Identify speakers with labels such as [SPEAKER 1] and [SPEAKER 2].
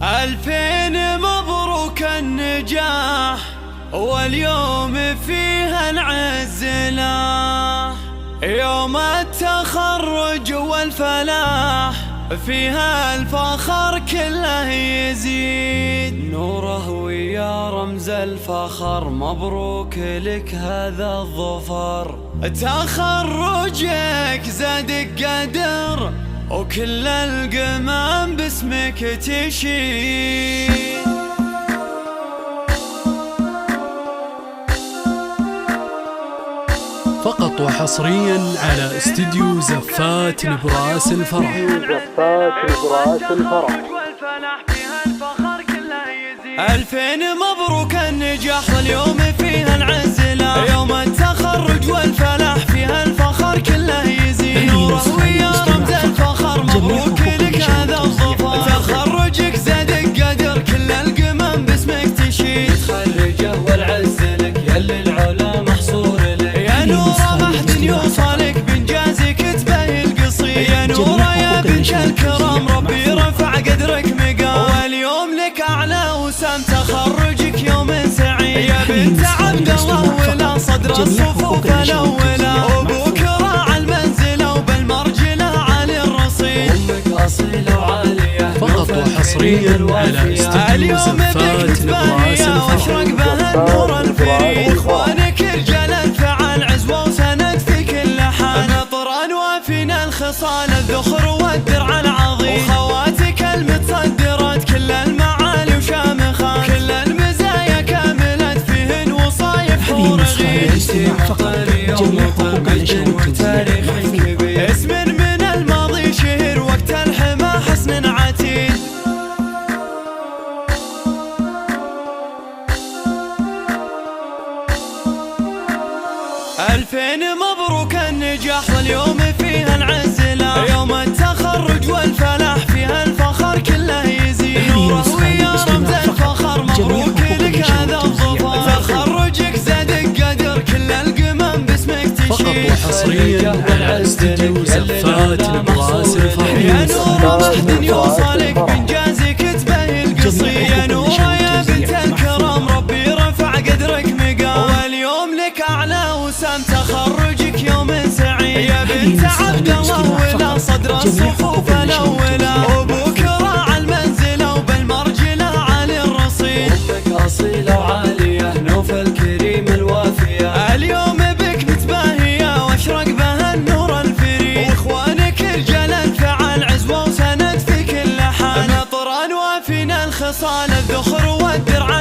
[SPEAKER 1] ألفين مبروك النجاح، واليوم فيها نعز له، يوم التخرج والفلاح، فيها الفخر كله يزيد نوره ويا رمز الفخر. مبروك لك هذا الظفر، تخرجك زادك قدر، وكل القمم باسمك تشيد.
[SPEAKER 2] فقط وحصريا على استديو زفات نبراس الفرح.
[SPEAKER 1] ألفين مبروك النجاح، واليوم فيها نعز له، يوم التخرج والفلاح، فيها الفخر كله يزيد نوره ويا رمز الفخر. مبروك لك هذا الظفر، تخرجك زادك قدر، كل القمم باسمك تشيد. تخرجه والعز لك، يلي العلا محصور لك، يا نوره محد يوصلك بإنجازك تبهي القصيد. يا نوره يا بنت الكرام، ربي رفع قدرك مقام، واليوم لك أعلى وسام. تخرجك يوم سعيد يا بنت عبد الله، ولا صدر الصفوف الأولى، وأبوك راعى المنزلة وبالمرجلة عالي الرصيد. أمك أصيلة وعالية
[SPEAKER 2] فقط وحصريا على استديو زفات نبراس الفرح.
[SPEAKER 1] واشرق بها النور الفريد، واخوانك رجال الفعال، عزوة وسند في كل حال، نطران وافينا الخصال، الذخر والدرع العظيم، وخواتك المتصدرات كل المعالي وشامخات، كل المزايا كاملات فيهن وصايف ورغيد. جميع حقوق وتاريخ كبير، اسم من الماضي شهر، وقت الحما حسن عتيد. ألفين مبروك النجاح، واليوم فيها نعز له، يوم التخرج والفلاح، فيها الفخر كله يزيد نوره ويا رمز الفخر. مبروك لك هذا الظفر، تخرجك زادك قدر، كل القمم باسمك تشيد.
[SPEAKER 2] فقط وحصريا على استديو زفات نبراس الفرح.
[SPEAKER 1] يا نوره محد يوصلك بإنجازك تبهي القصيد. يا نوره يا بنت الكرام، ربي رفع قدرك مقام، واليوم لك أعلى وسام. تخرجك يوم سعيد يا بنت عبد الله، ولا صدر الصفوف الأولى، وأبوك راعى المنزلة وبالمرجلة عالي الرصيد. أمك أصيلة وعالية، نوف الكريم الوافية، اليوم بك متباهية، واشرق بها النور الفريد، واخوانك رجال الفعال، عزوة وسند في كل حال، نطران وافينا الخصال، الذخر والدرع